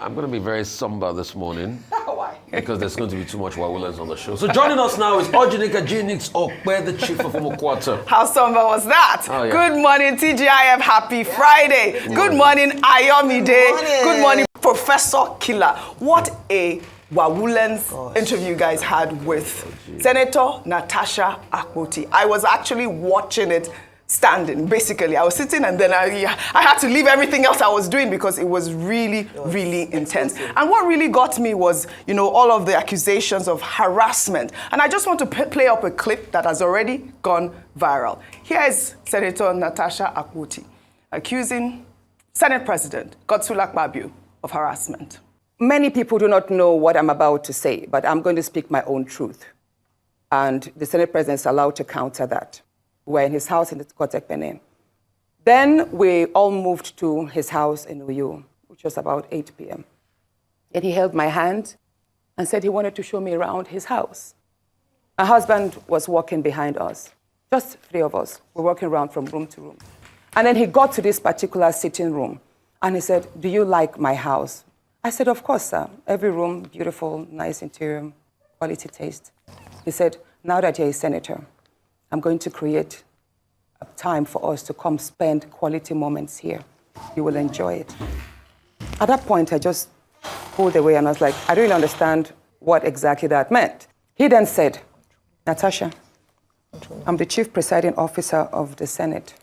I'm going to be very somber this morning. Why? Because there's going to be too much Wawulans on the show. So joining us now is OjyOkpe, the chief of Umukwata. How somber was that? Oh, yeah. Good morning, TGIF. Happy Friday. Good morning, Ayomide. Good morning, Professor Killer. What a Wawulans interview you guys had with Senator Natasha Akpoti. I was actually watching it standing, basically. I was sitting and then I had to leave everything else I was doing because it was really, really intense. And what really got me was, you know, all of the accusations of harassment. And I just want to play up a clip that has already gone viral. Here is Senator Natasha Akpoti accusing Senate President Godswill Akpabio of harassment. Many people do not know what I'm about to say, but I'm going to speak my own truth. And the Senate President is allowed to counter that. We're in his house in the Kogi. Then we all moved to his house in Uyo, which was about 8 p.m. And he held my hand and said he wanted to show me around his house. My husband was walking behind us, just 3 of us. We're walking around from room to room. And then he got to this particular sitting room and he said, "Do you like my house?" I said, "Of course, sir. Every room, beautiful, nice interior, quality taste." He said, "Now that you're a senator, I'm going to create a time for us to come spend quality moments here. You will enjoy it." At that point, I just pulled away and I was like, I don't really understand what exactly that meant. He then said, "Natasha, I'm the chief presiding officer of the Senate.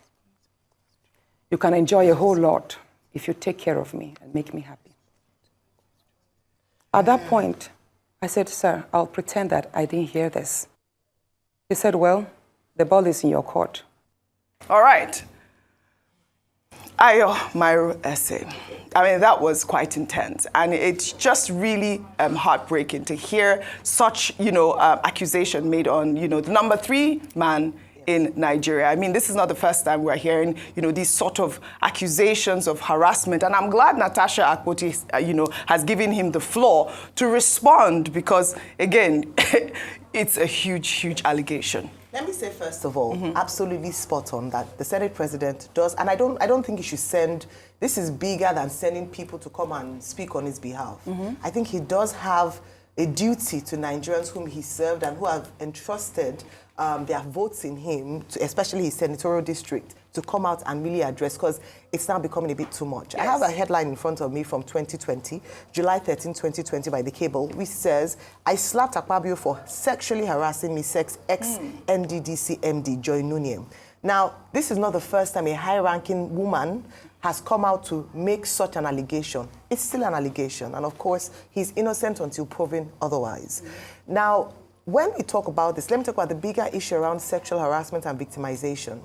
You can enjoy a whole lot if you take care of me and make me happy." At that point, I said, "Sir, I'll pretend that I didn't hear this." He said, "Well, the ball is in your court." All right. Ayo, my essay. I mean, that was quite intense. And it's just really heartbreaking to hear such, you know, accusation made on, you know, the number 3 man in Nigeria. I mean, this is not the first time we're hearing, you know, these sort of accusations of harassment. And I'm glad Natasha Akpoti, you know, has given him the floor to respond because, again, it's a huge, huge allegation. Let me say, first of all, absolutely spot on that the Senate President does, and I don't think he should send, this is bigger than sending people to come and speak on his behalf. I think he does have a duty to Nigerians whom he served and who have entrusted their votes in him, especially his senatorial district, to come out and really address, because it's now becoming a bit too much. Yes. I have a headline in front of me from 2020, July 13, 2020, by The Cable, which says, "I slapped Akpabio for sexually harassing me, sex ex-NDDC MD, Joy Nuniem." Now, this is not the first time a high-ranking woman has come out to make such an allegation. It's still an allegation, and of course, he's innocent until proven otherwise. Now, when we talk about this, let me talk about the bigger issue around sexual harassment and victimization.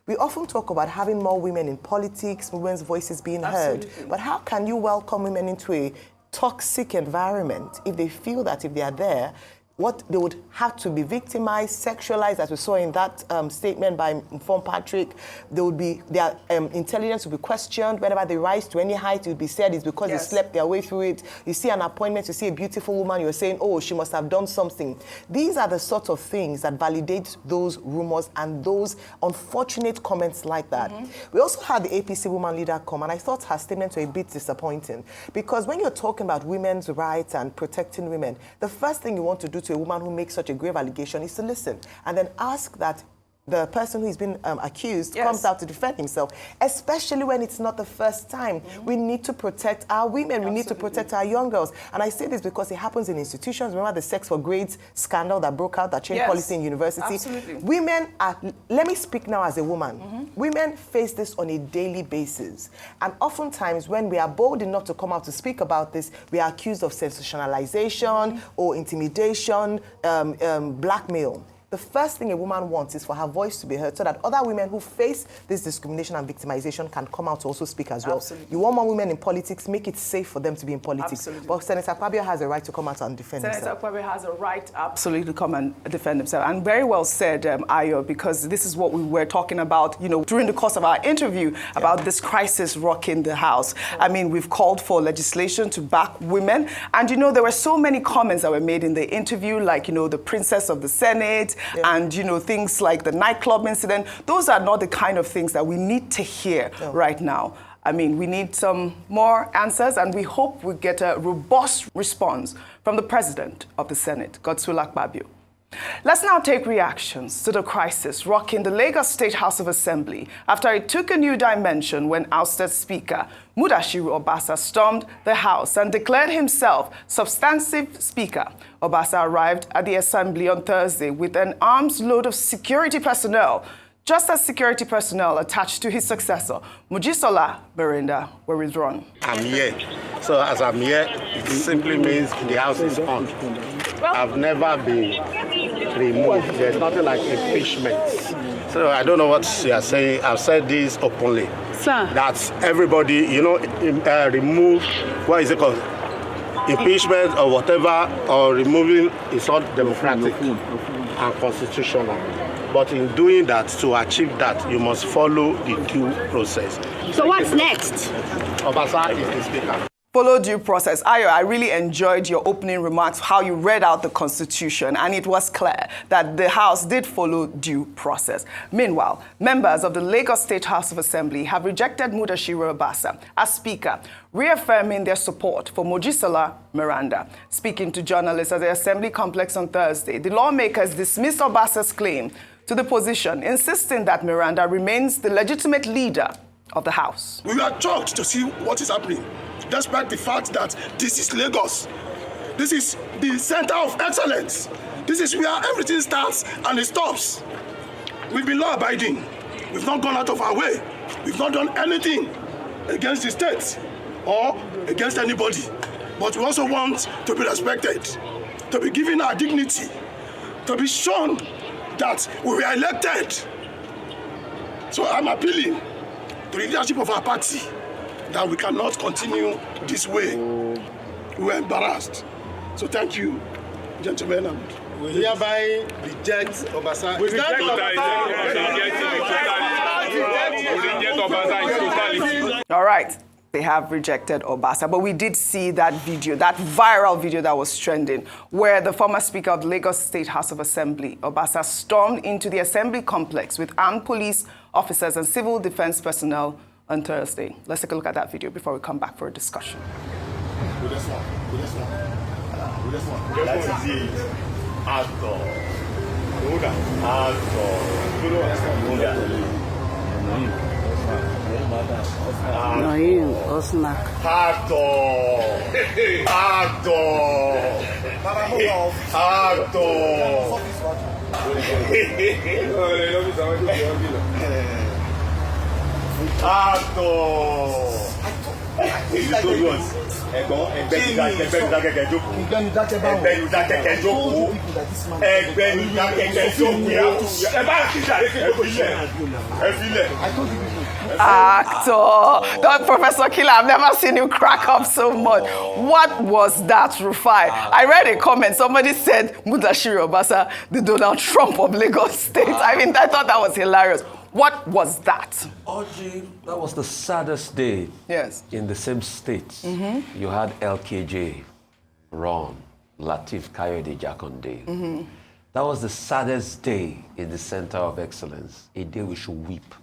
We often talk about having more women in politics, women's voices being heard. But how can you welcome women into a toxic environment if they feel that if they are there, what they would have to be victimized, sexualized, as we saw in that statement by Inform Patrick. Their intelligence will be questioned. Whenever they rise to any height, it will be said it's because they slept their way through it. You see an appointment, you see a beautiful woman, you're saying, "Oh, she must have done something." These are the sort of things that validate those rumors and those unfortunate comments like that. We also had the APC woman leader come, and I thought her statements were a bit disappointing, because when you're talking about women's rights and protecting women, the first thing you want to do to a woman who makes such a grave allegation is to listen and then ask that the person who's been accused comes out to defend himself, especially when it's not the first time. We need to protect our women. We need to protect our young girls. And I say this because it happens in institutions. Remember the sex for grades scandal that broke out, that changed policy in university? Absolutely. Women are, let me speak now as a woman. Women face this on a daily basis. And oftentimes when we are bold enough to come out to speak about this, we are accused of sensationalization or intimidation, blackmail. The first thing a woman wants is for her voice to be heard so that other women who face this discrimination and victimization can come out to also speak as well. Absolutely. You want more women in politics, make it safe for them to be in politics. Absolutely. But Senator Akpabio has a right to come out and defend himself. Senator Akpabio has a right absolutely to come and defend himself. And very well said, Ayo, because this is what we were talking about, you know, during the course of our interview about this crisis rocking the House. I mean, we've called for legislation to back women. And, you know, there were so many comments that were made in the interview, like, you know, the princess of the Senate, and, you know, things like the nightclub incident. Those are not the kind of things that we need to hear right now. I mean, we need some more answers, and we hope we get a robust response from the President of the Senate, Godswill Akpabio. Let's now take reactions to the crisis rocking the Lagos State House of Assembly after it took a new dimension when ousted Speaker Mudashiru Obasa stormed the House and declared himself substantive Speaker. Obasa arrived at the Assembly on Thursday with an arms load of security personnel, just as security personnel attached to his successor, Mojisola Meranda, were withdrawn. I'm here. So as I'm here, it simply means the House is on. I've never been removed. There's nothing like impeachment. So I don't know what you are saying. I've said this openly. Sir. That everybody, remove, what is it called? Impeachment or whatever, or removing is not democratic and constitutional. But in doing that, to achieve that, you must follow the due process. So what's next? Obasa is the Speaker. Follow due process. Ayo, I really enjoyed your opening remarks, how you read out the Constitution, and it was clear that the House did follow due process. Meanwhile, members of the Lagos State House of Assembly have rejected Mudashiru Obasa as Speaker, reaffirming their support for Mojisola Meranda. Speaking to journalists at the Assembly complex on Thursday, the lawmakers dismissed Obasa's claim to the position, insisting that Meranda remains the legitimate leader of the House. We are shocked to see what is happening, despite the fact that this is Lagos. This is the center of excellence. This is where everything starts and it stops. We've been law-abiding. We've not gone out of our way. We've not done anything against the state or against anybody. But we also want to be respected, to be given our dignity, to be shown that we were elected. So I'm appealing to the leadership of our party that we cannot continue this way. We were embarrassed. So thank you, gentlemen. We hereby reject Obasa. We reject Obasa. All right. They have rejected Obasa, but we did see that video, that viral video that was trending, where the former Speaker of the Lagos State House of Assembly, Obasa, stormed into the Assembly complex with armed police officers and civil defense personnel on Thursday. Let's take a look at that video before we come back for a discussion. Professor Killer, I've never seen you crack up so much. What was that, Rufai? I read a comment. Somebody said Mudashiru Obasa, the Donald Trump of Lagos State. I mean, I thought that was hilarious. What was that? Oji, that was the saddest day. Yes. In the same state. You had LKJ, Ron, Latif Kayode Jakonde. That was the saddest day in the center of excellence. A day we should weep.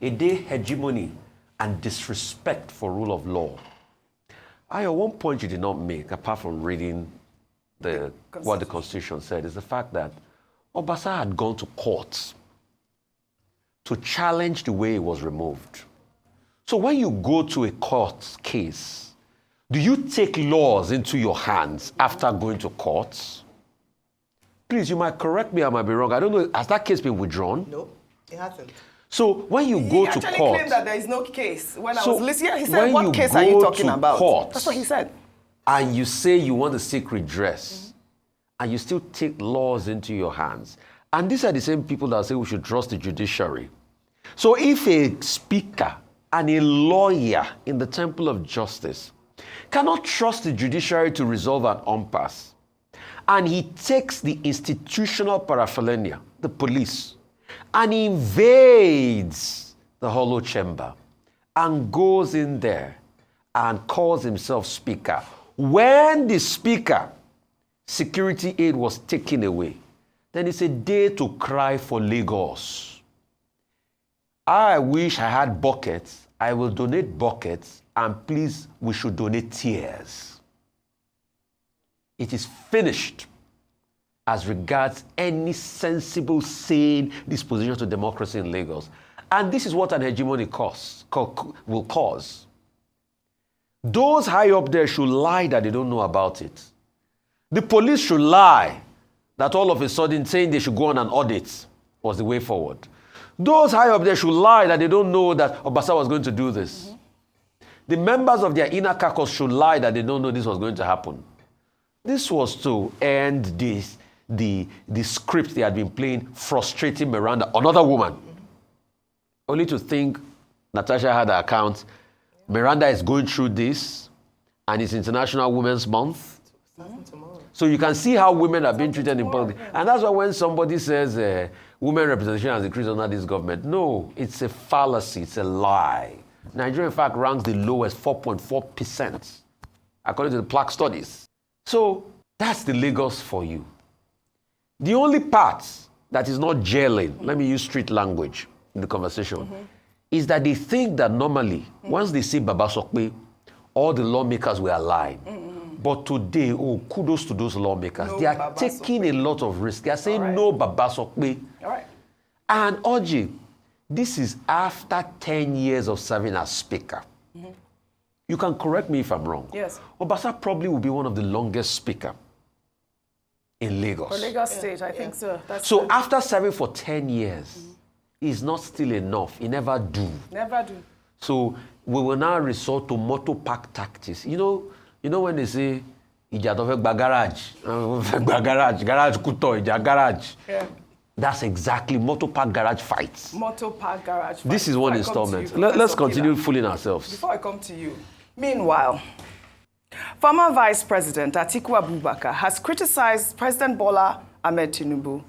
A day hegemony and disrespect for rule of law. One point you did not make, apart from reading what the Constitution said, is the fact that Obasa had gone to court to challenge the way it was removed. So when you go to a court case, do you take laws into your hands after going to court? Please, you might correct me, I might be wrong. I don't know, has that case been withdrawn? No, it hasn't. So when you go to He actually court... claimed that there is no case. When I So was listening, he said, when what you case are you go talking to about? court, That's what he said. and you say you want to seek redress, and you still take laws into your hands. And these are the same people that say we should trust the judiciary. So if a speaker and a lawyer in the temple of justice cannot trust the judiciary to resolve an impasse, and he takes the institutional paraphernalia, the police, and invades the hollow chamber and goes in there and calls himself speaker, when the speaker security aid was taken away, then it's a day to cry for Lagos. I wish I had buckets I will donate buckets, and please, we should donate tears. It is finished as regards any sensible, sane disposition to democracy in Lagos. And this is what an hegemony will cause. Those high up there should lie that they don't know about it. The police should lie that all of a sudden saying they should go on an audit was the way forward. Those high up there should lie that they don't know that Obasa was going to do this. Mm-hmm. The members of their inner caucus should lie that they don't know this was going to happen. This was to end the script they had been playing, frustrating Meranda, another woman. Mm-hmm. Only to think Natasha had her account. Meranda is going through this, and it's International Women's Month. So you can see how women are being treated in politics. And that's why when somebody says women representation has increased under this government, no, it's a fallacy, it's a lie. Nigeria, in fact, ranks the lowest, 4.4%, according to the Plaque studies. So that's the Lagos for you. The only part that is not gelling, let me use street language in the conversation, is that they think that normally, once they see Babasokpe, all the lawmakers will align. But today, kudos to those lawmakers. No, they are taking a lot of risk. They are saying right. no Babasokpe. All right. And Oji, this is after 10 years of serving as speaker. You can correct me if I'm wrong. Yes. Obasa probably will be one of the longest speaker in Lagos. For Lagos State, I think so. That's So after serving for 10 years, it's not still enough. He never do. Never do. So we will now resort to motor park tactics. You know when they say, "Ija to fek gba garage kuto, ija garage." Yeah. That's exactly motor park garage fights. Motor park garage. This is one installment. Let's continue fooling ourselves. Before I come to you, meanwhile, former Vice President Atiku Abubakar has criticized President Bola Ahmed Tinubu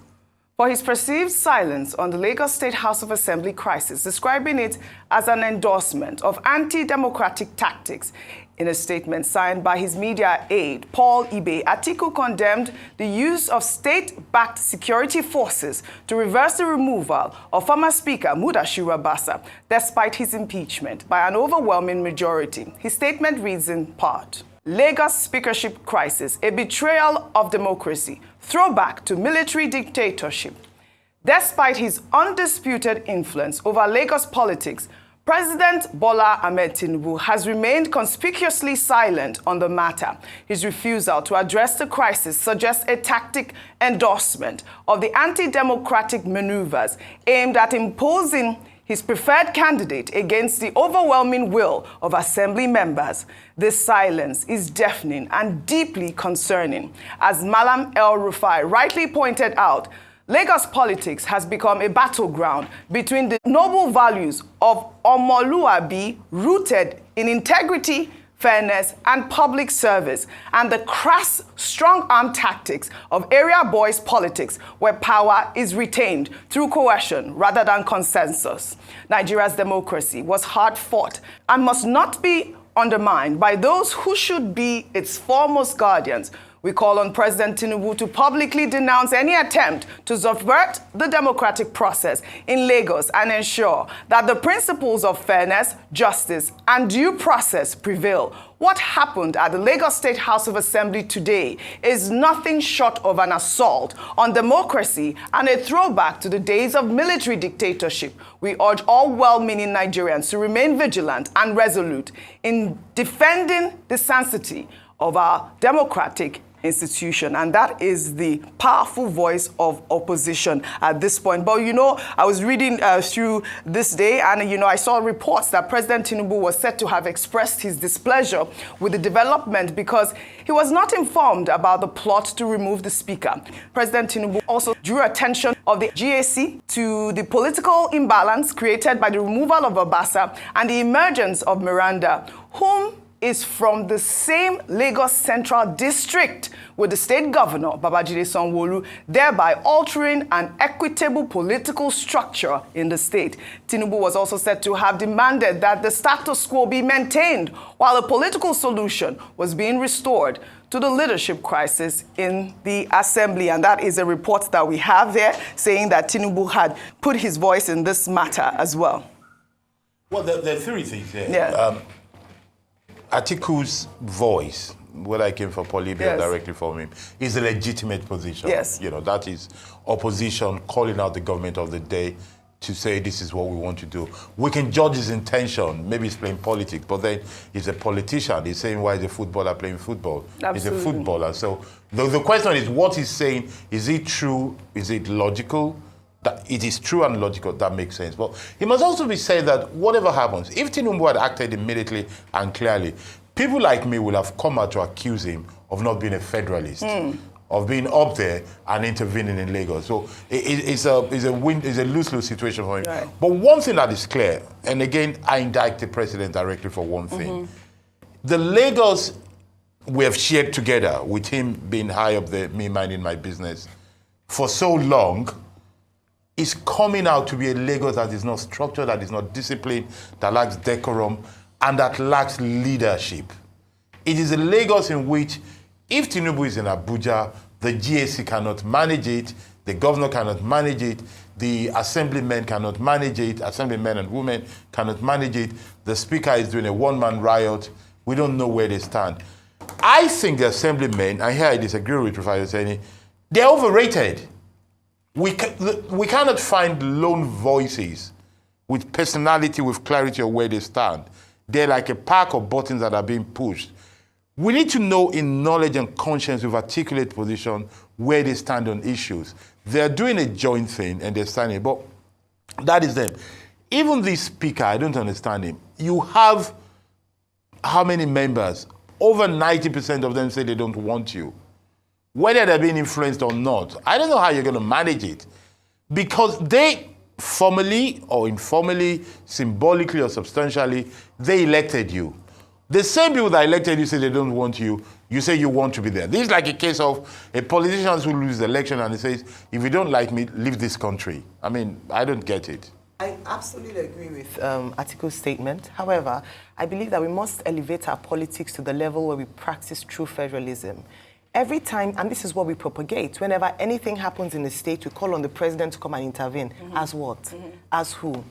for his perceived silence on the Lagos State House of Assembly crisis, describing it as an endorsement of anti-democratic tactics. In a statement signed by his media aide, Paul Ibe, Atiku condemned the use of state-backed security forces to reverse the removal of former Speaker Mudashiru Obasa, despite his impeachment by an overwhelming majority. His statement reads in part, Lagos speakership crisis, a betrayal of democracy, throwback to military dictatorship. Despite his undisputed influence over Lagos politics, President Bola Ahmed Tinubu has remained conspicuously silent on the matter. His refusal to address the crisis suggests a tactic endorsement of the anti-democratic maneuvers aimed at imposing his preferred candidate against the overwhelming will of assembly members. This silence is deafening and deeply concerning. As Malam El-Rufai rightly pointed out, Lagos politics has become a battleground between the noble values of Omoluabi rooted in integrity, fairness, and public service, and the crass, strong-arm tactics of area boys politics, where power is retained through coercion rather than consensus. Nigeria's democracy was hard-fought and must not be undermined by those who should be its foremost guardians. We call on President Tinubu to publicly denounce any attempt to subvert the democratic process in Lagos and ensure that the principles of fairness, justice, and due process prevail. What happened at the Lagos State House of Assembly today is nothing short of an assault on democracy and a throwback to the days of military dictatorship. We urge all well-meaning Nigerians to remain vigilant and resolute in defending the sanctity of our democratic institution, and that is the powerful voice of opposition at this point. But I was reading through this day, and I saw reports that President Tinubu was said to have expressed his displeasure with the development because he was not informed about the plot to remove the speaker. President Tinubu also drew attention of the GAC to the political imbalance created by the removal of Obasa and the emergence of Meranda, whom is from the same Lagos Central district with the state governor, Babajide Sanwo-Olu, thereby altering an equitable political structure in the state. Tinubu was also said to have demanded that the status quo be maintained while a political solution was being restored to the leadership crisis in the assembly. And that is a report that we have there saying that Tinubu had put his voice in this matter as well. Well, there are three things here. Yeah. Atiku's voice, whether I came for Polybia or directly from him, is a legitimate position. Yes. That is opposition calling out the government of the day to say this is what we want to do. We can judge his intention. Maybe he's playing politics, but then he's a politician. He's saying why is a footballer playing football? Absolutely. He's a footballer. So the question is, what he's saying, is it true? Is it logical? That it is true and logical, that makes sense. But it must also be said that whatever happens, if Tinubu had acted immediately and clearly, people like me will have come out to accuse him of not being a federalist, of being up there and intervening in Lagos. So it's a lose-lose situation for him. Right. But one thing that is clear, and again, I indict the president directly for one thing. The Lagos we have shared together, with him being high up there, me minding my business, for so long, is coming out to be a Lagos that is not structured, that is not disciplined, that lacks decorum, and that lacks leadership. It is a Lagos in which, if Tinubu is in Abuja, the GAC cannot manage it, the governor cannot manage it, the assemblymen cannot manage it, assemblymen and women cannot manage it, the speaker is doing a one-man riot, we don't know where they stand. I think the assemblymen, and here I disagree with Professor Seni, they're overrated. We cannot find lone voices with personality, with clarity of where they stand. They're like a pack of buttons that are being pushed. We need to know in knowledge and conscience with articulate position where they stand on issues. They're doing a joint thing and they're standing, but that is them. Even this speaker, I don't understand him. You have how many members? Over 90% of them say they don't want you. Whether they're being influenced or not, I don't know how you're going to manage it. Because they, formally or informally, symbolically or substantially, they elected you. The same people that elected you say they don't want you, you say you want to be there. This is like a case of a politician who loses the election and he says, if you don't like me, leave this country. I mean, I don't get it. I absolutely agree with Atiku's statement. However, I believe that we must elevate our politics to the level where we practice true federalism. Every time, and this is what we propagate, whenever anything happens in the state, we call on the president to come and intervene. As what? As who?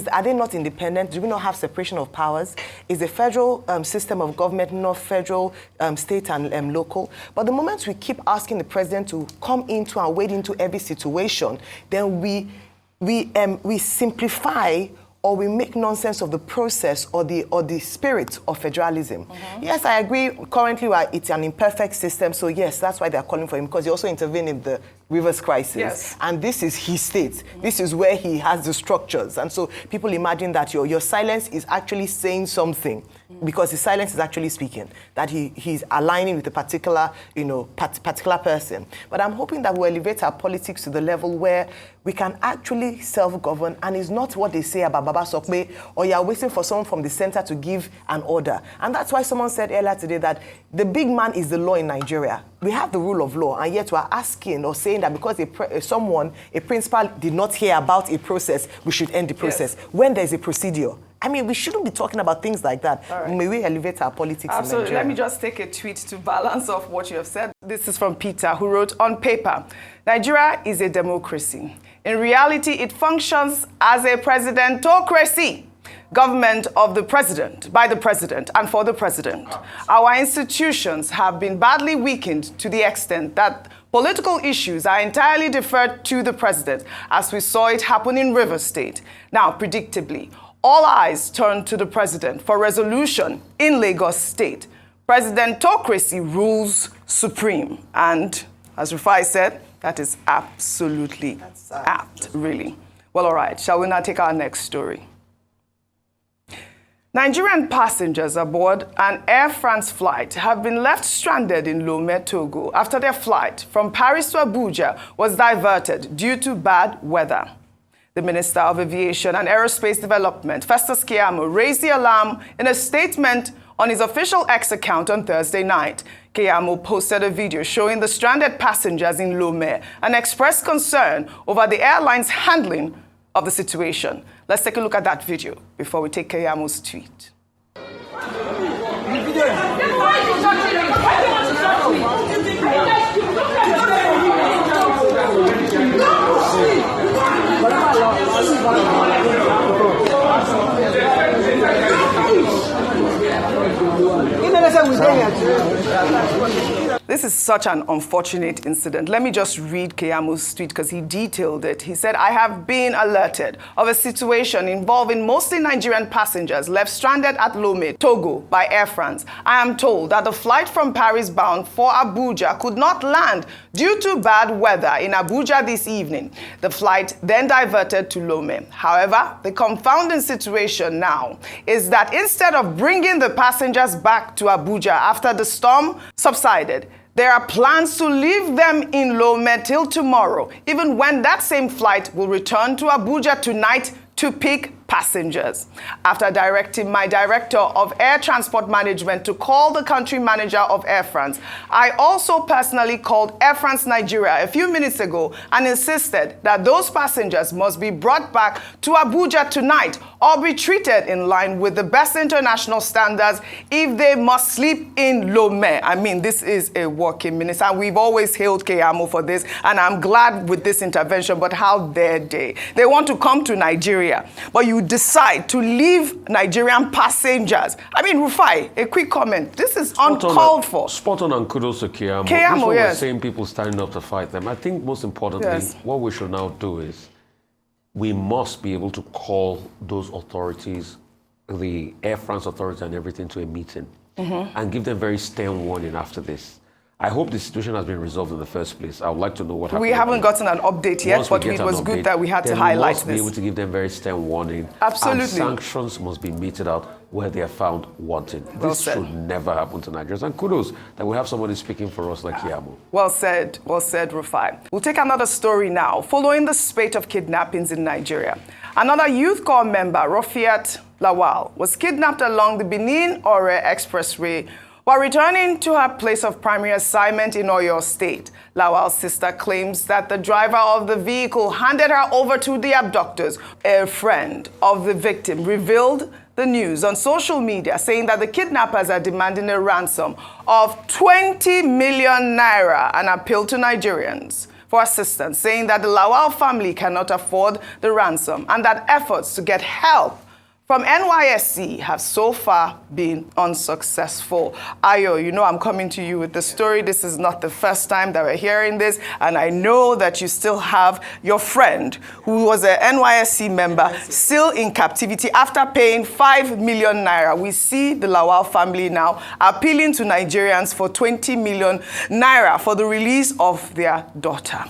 Are they not independent? Do we not have separation of powers? Is the federal system of government not federal, state, and local? But the moment we keep asking the president to come into and wade into every situation, then we simplify or we make nonsense of the process or the spirit of federalism. Yes, I agree. Currently, it's an imperfect system, so yes, that's why they're calling for him, because he also intervened in the Rivers crisis. Yes. And this is his state. This is where he has the structures. And so people imagine that your silence is actually saying something, because his silence is actually speaking, that he's aligning with a particular, particular person. But I'm hoping that we'll elevate our politics to the level where we can actually self-govern, and it's not what they say about Baba Sokme, or you're waiting for someone from the center to give an order. And that's why someone said earlier today that the big man is the law in Nigeria. We have the rule of law, and yet we're asking or saying that because a principal did not hear about a process, we should end the process. Yes. When there's a procedure. I mean, we shouldn't be talking about things like that. Right. May we elevate our politics in Nigeria? Let me just take a tweet to balance off what you have said. This is from Peter, who wrote, on paper, Nigeria is a democracy. In reality, it functions as a presidentocracy. Government of the president, by the president, and for the president. Our institutions have been badly weakened to the extent that political issues are entirely deferred to the president, as we saw it happen in Rivers State. Now, predictably, all eyes turn to the president for resolution in Lagos State. Presidentocracy rules supreme. And as Rufai said, that is absolutely apt, really. Well, all right, shall we now take our next story? Nigerian passengers aboard an Air France flight have been left stranded in Lome, Togo, after their flight from Paris to Abuja was diverted due to bad weather. The Minister of Aviation and Aerospace Development, Festus Keyamo, raised the alarm in a statement on his official X account on Thursday night. Keyamo posted a video showing the stranded passengers in Lome and expressed concern over the airline's handling of the situation. Let's take a look at that video before we take Keyamo's tweet. This is such an unfortunate incident. Let me just read Keyamu's tweet because he detailed it. He said, I have been alerted of a situation involving mostly Nigerian passengers left stranded at Lomé, Togo by Air France. I am told that the flight from Paris bound for Abuja could not land due to bad weather in Abuja this evening. The flight then diverted to Lomé. However, the confounding situation now is that instead of bringing the passengers back to Abuja after the storm subsided, there are plans to leave them in Lomé till tomorrow, even when that same flight will return to Abuja tonight to pick passengers. After directing my director of air transport management to call the country manager of Air France, I also personally called Air France Nigeria a few minutes ago and insisted that those passengers must be brought back to Abuja tonight or be treated in line with the best international standards if they must sleep in Lomé. I mean, this is a working minister, and we've always hailed Keyamo for this, and I'm glad with this intervention, but how dare they? They want to come to Nigeria, but you decide to leave Nigerian passengers. I mean, Rufai, a quick comment. This is uncalled for. Spot on and kudos to Keyamo. Keyamo, We're yes. seeing people standing up to fight them. I think most importantly, Yes. what we should now do is we must be able to call those authorities, the Air France authorities and everything, to a meeting and give them very stern warning after this. I hope the situation has been resolved in the first place. I would like to know what happened. We haven't gotten an update yet, Once we but get it an was update, good that we had to then highlight we must this. be able to give them very stern warning. Absolutely. And sanctions must be meted out where they are found wanted. Well This said. should never happen to Nigerians. And kudos that we have somebody speaking for us like Keyamo. Well said, Rufai. We'll take another story now. Following the spate of kidnappings in Nigeria, another youth corps member, Rofiat Lawal, was kidnapped along the Benin-Ore Expressway while returning to her place of primary assignment in Oyo State. Lawal's sister claims that the driver of the vehicle handed her over to the abductors. A friend of the victim revealed the news on social media, saying that the kidnappers are demanding a ransom of 20 million naira and appealed to Nigerians for assistance, saying that the Lawal family cannot afford the ransom and that efforts to get help from NYSC have so far been unsuccessful. Ayo, you know I'm coming to you with the story. This is not the first time that we're hearing this, and I know that you still have your friend, who was an NYSC member, still in captivity after paying 5 million naira. We see the Lawal family now appealing to Nigerians for 20 million naira for the release of their daughter.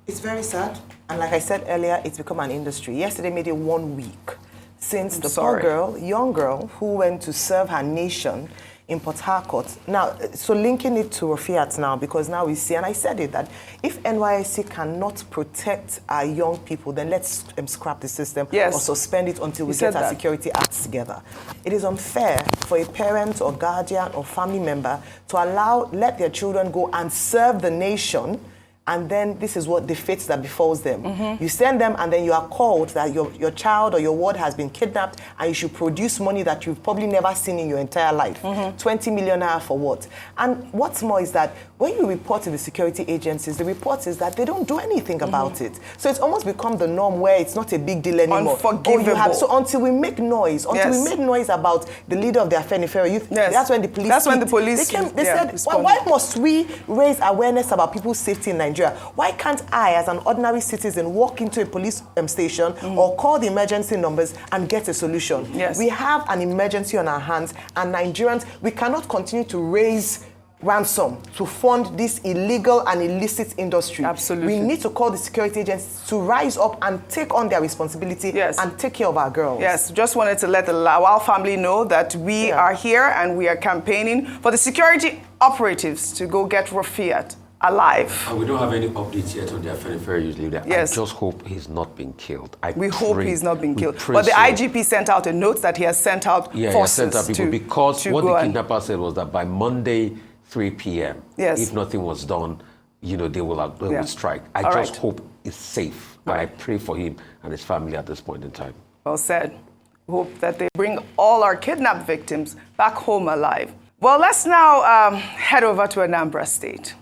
It's very sad, and like I said earlier, it's become an industry. Yesterday made it 1 week since the poor girl, young girl, who went to serve her nation in Port Harcourt. Now, so linking it to Rofiat now, because now we see, and I said it, that if NYSC cannot protect our young people, then let's scrap the system or suspend it until we get our security acts together. It is unfair for a parent or guardian or family member to let their children go and serve the nation, and then this is what the fate that befalls them. You send them, and then you are called that your child or your ward has been kidnapped, and you should produce money that you've probably never seen in your entire life. 20 million naira for what? And what's more is that when you report to the security agencies, the report is that they don't do anything about it. So it's almost become the norm where it's not a big deal anymore. Unforgivable. So until we make noise, we make noise about the leader of the Afenifere youth, that's when the police they said, why must we raise awareness about people's safety in Nigeria? Why can't I, as an ordinary citizen, walk into a police station or call the emergency numbers and get a solution? We have an emergency on our hands, and Nigerians, we cannot continue to raise ransom to fund this illegal and illicit industry. Absolutely. We need to call the security agencies to rise up and take on their responsibility and take care of our girls. Yes, just wanted to let the Lawal family know that we are here and we are campaigning for the security operatives to go get Rofiat alive. And we don't have any updates yet on the Afenifere youth leader. I just hope he's not been killed. We hope he's not been killed. But the IGP sent out a note that he has sent out forces he has sent out people because what the kidnapper said was that by Monday, 3 p.m., if nothing was done, they will strike. I just hope it's safe. And I pray for him and his family at this point in time. Well said. Hope that they bring all our kidnapped victims back home alive. Well, let's now head over to Anambra State,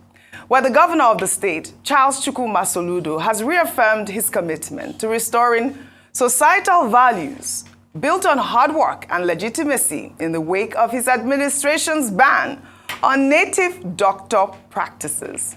where the governor of the state, Charles Chukwuma Soludo, has reaffirmed his commitment to restoring societal values built on hard work and legitimacy in the wake of his administration's ban on native doctor practices.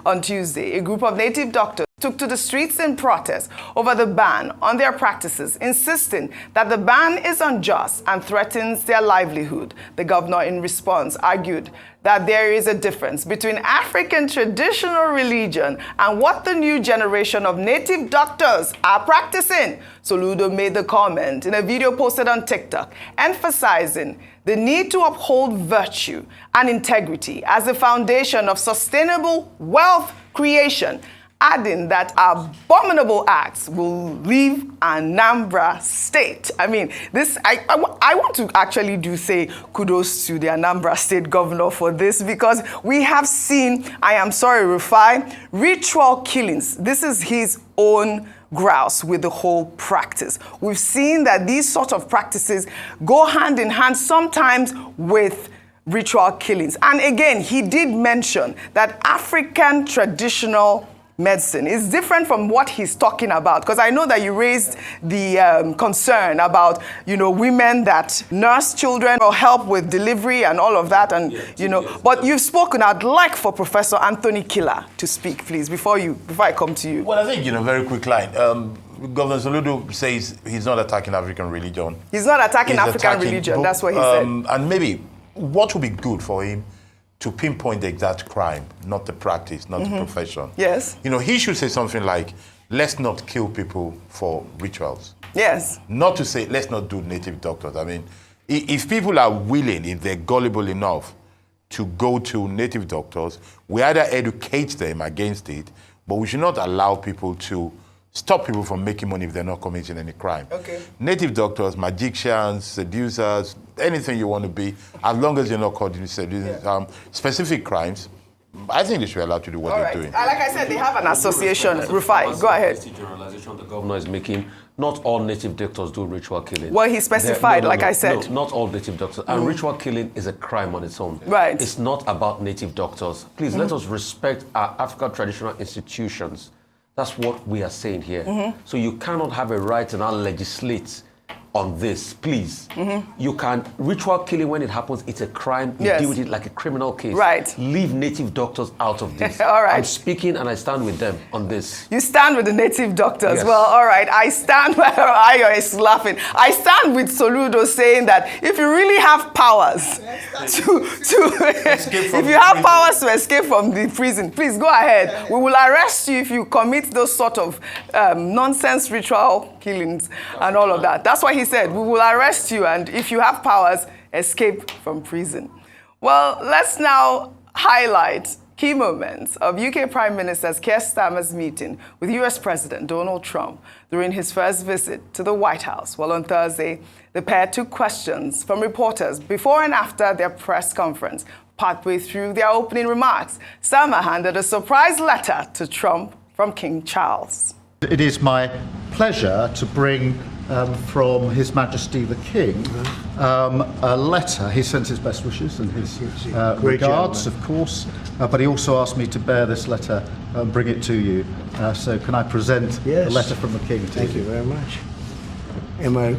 On Tuesday, a group of native doctors took to the streets in protest over the ban on their practices, insisting that the ban is unjust and threatens their livelihood. The governor, in response, argued that there is a difference between African traditional religion and what the new generation of native doctors are practicing. Soludo made the comment in a video posted on TikTok, emphasizing the need to uphold virtue and integrity as the foundation of sustainable wealth creation, adding that abominable acts will leave Anambra State. I mean, this, I want to actually say kudos to the Anambra State governor for this, because we have seen, I am sorry, Rufai, ritual killings. This is his own grouse with the whole practice. We've seen that these sort of practices go hand in hand sometimes with ritual killings. And again, he did mention that African traditional medicine is different from what he's talking about, because I know that you raised the concern about, women that nurse children or help with delivery and all of that, and but you've spoken. I'd like for Professor Anthony Killer to speak, please, before I come to you. Well, I think, very quick line. Governor Soludo says he's not attacking African religion. He's not attacking African religion. That's what he said. And maybe what would be good for him to pinpoint the exact crime, not the practice, not the profession. Yes. He should say something like, let's not kill people for rituals. Yes. Not to say, let's not do native doctors. I mean, if people are willing, if they're gullible enough to go to native doctors, we either educate them against it, but we should not allow people to stop people from making money if they're not committing any crime. Okay. Native doctors, magicians, seducers, anything you want to be, as long as you're not caught in specific crimes, I think they should be allowed to do what they're doing. Like I said, they have an association. Rufai, go ahead. The generalization the governor is making, not all native doctors do ritual killing. Well, he specified, I said. No, not all native doctors. And ritual killing is a crime on its own. Right. It's not about native doctors. Please, let us respect our African traditional institutions. That's what we are saying here. So you cannot have a right to now legislate on this, please. You can, ritual killing, when it happens, it's a crime. You deal with it like a criminal case. Right. Leave native doctors out of this. All right. I'm speaking and I stand with them on this. You stand with the native doctors. Yes. Well, all right. I stand, Ayo is laughing. I stand with Soludo saying that if you really have powers if you have powers to escape from the prison, please go ahead. We will arrest you if you commit those sort of nonsense ritual killings and all of that. That's why he said, we will arrest you, and if you have powers, escape from prison. Well, let's now highlight key moments of UK Prime Minister Keir Starmer's meeting with US President Donald Trump during his first visit to the White House. Well, on Thursday, the pair took questions from reporters before and after their press conference. Partway through their opening remarks, Starmer handed a surprise letter to Trump from King Charles. It is my pleasure to bring from His Majesty the King a letter. He sends his best wishes and his regards, of course, but he also asked me to bear this letter and bring it to you. So can I present the letter from the King to you? Thank you very much. Am I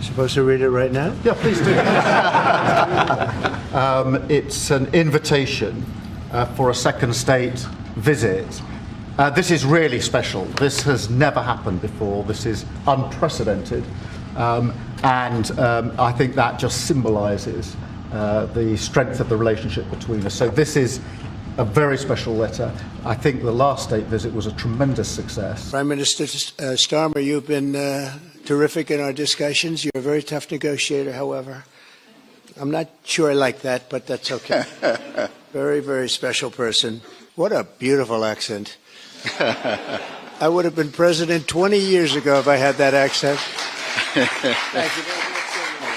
supposed to read it right now? Yeah, please do. It's an invitation for a second state visit. This is really special. This has never happened before. This is unprecedented. And I think that just symbolises the strength of the relationship between us. So this is a very special letter. I think the last state visit was a tremendous success. Prime Minister Starmer, you've been terrific in our discussions. You're a very tough negotiator, however. I'm not sure I like that, but that's okay. Very, very special person. What a beautiful accent. I would have been president 20 years ago if I had that accent. Thank you very much.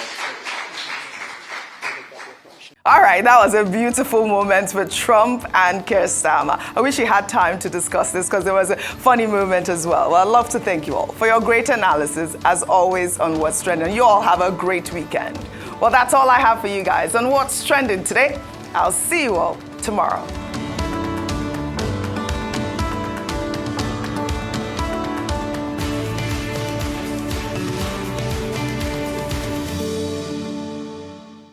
All right, that was a beautiful moment with Trump and Keir Starmer. I wish we had time to discuss this because there was a funny moment as well. Well, I'd love to thank you all for your great analysis, as always, on What's Trending. You all have a great weekend. Well, that's all I have for you guys on What's Trending today. I'll see you all tomorrow.